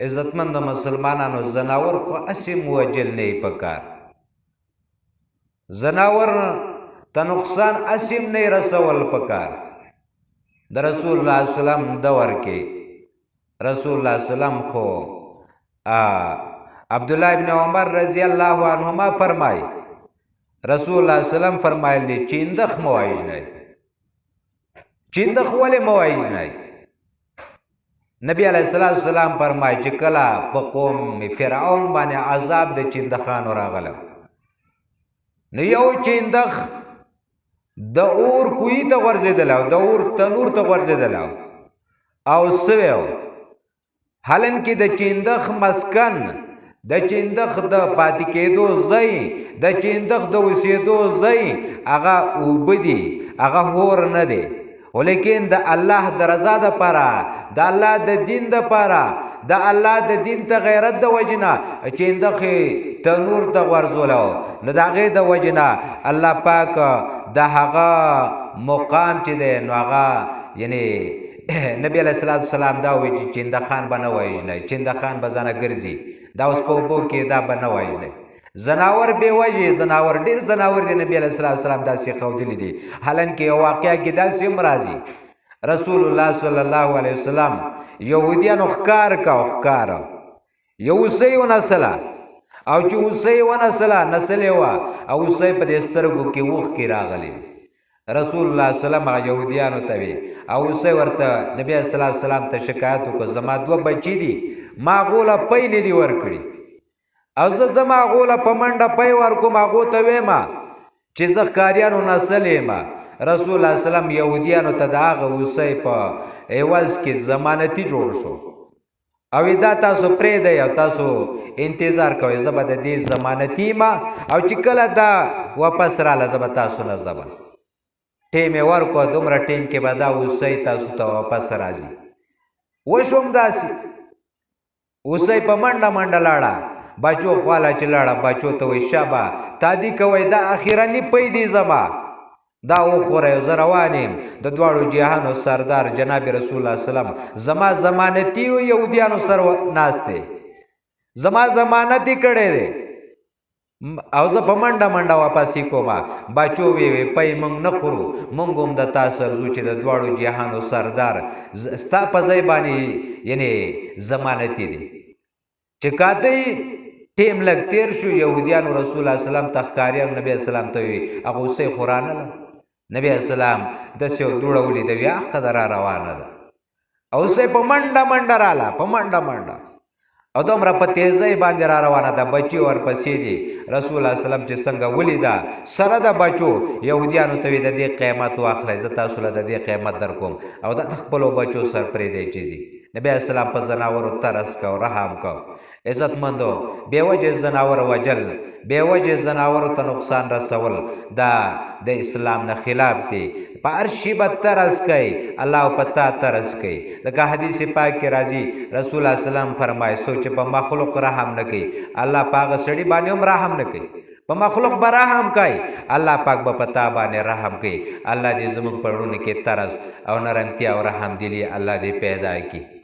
عزتمند مسلمانانو زناور خو اسیم وجل نه پکار زناور ته نقصان اسیم نه رسول پکار د رسول الله سلام دور کې رسول الله سلام خو عبد الله ابن عمر رضی الله عنهما فرمای رسول الله سلام فرمایلی چیندخ موایج نه چیندخ ولې موایج نه نبی علیہ السلام فرمای چې کله په قوم فرعون باندې عذاب د چیندخانو راغله نو یو چیندخ د اور کوی ته ورځیدل او د اور تنور ته ورځیدل او سویو حالن کې د چیندخ مسکن د چیندخ د پاتې کېدو ځای د چیندخ د اوسېدو ځای هغه اوبدي هغه هور نه دی ولیکن د الله د رضا د پاره د الله د دین د پاره د الله د دین ته غیرت د وجنه چیندخ تنور ته ورزولو نو د هغې د وجنه الله پاک د هغه مقام چې دی نو هغه یعنی نبی علیه السلام دا وایي چې چیندخان به نه وژنئ چیندخان به ځانه ګرځي دا اوس په اوبو کې دا به نه وژنئ زناور بې وجې زناور ډېر زناور دی نبی علیه السلام داسې ښودلی دي حالانکې یو واقعه کې داسې هم راځي رسول الله صلی الله علیه وسلم یهودیانو ښکار ښکار یو اوسۍ ونسله او چې اوسۍ ونسله نسلې وه او اوسۍ په دې سترګو کې اوښکې راغلې رسول الله صلی الله علیه وسلم هغه یهودیانو ته وی او اوسۍ ورته نبی علیه السلام ته شکایت وکړ زما دوه بچي دي ما هغو له پی نه دي ورکړي او زه زما هغو له په منډه پی ورکوم هغو ته ویم چې زه ښکاریانو نسل یم رسول الله سلام یهودیانو ته د هغه اوسۍ په عوض کې ضمانتي جوړ شو او دا تاسو پرېږدئ او تاسو انتظار کوئ زه به د دې ضمانتي یم او چې کله دا واپس راله زه به تاسو نه ځم ټیم یې ورکړو دومره ټیم کې به دا اوسۍ تاسو ته واپس راځي وشوم داسې اوسۍ په منډه منډه لاړه بچو خواله چې لاړه بچو ته وایي شابه تادي کوئ دا اخرني پی دی زما دا وخوره زه روان یم د دواړو جهانو سردار جناب رسول الله سلام زما ضمانتي یهودیانو سره ناست دی زما ضمانتي کړی دی او زه په منډه منډه واپسې کومه بچو وی پی موږ نه خورو موږ هم د تا سره ځو چې د دواړو جهانو سردار ستا په ځای باندې یعنې ضمانتي دی چې کاته ټیم لږ تیر شو یهودیانو رسول الله سلام ته ښکاریانو نبی اسلام ته وی هغه اوسۍ خو رانله نبی اسلام داسې یو دوړه ولیده وی حقه ده را روانه ده اوسۍ په منډه منډه راله په منډه منډه او دومره په تیزۍ باندې را روانه ده بچي ورپسې دي رسول الله سلام چې څنګه ولیده سره د بچو یهودیانو ته وی د دې قیمت واخلئ زه تاسو له د دې قیمت در کوم او دا د خپلو بچو سر پرېږدئ چې ځي نبی اسلام په زناورو ترس کو رحم کو عزتمندو بې وجې زناور وجل بې وجې زناورو ته نقصان رسول دا د اسلام نه خلاف دی په هر شي به ترس کوي الله په تا ترس کوي لکه حدیث پاک کې راځي رسول الله سلام فرمایي څوک چې په مخلوق رحم نه کوي الله په هغه سړي باندې هم رحم نه کوي په مخلوق به رحم کوي الله پاک به په تا باندې رحم کوي الله دې زموږ په زړونو کې ترس او نرمتیا او رحم دلي الله دې پیدا کړي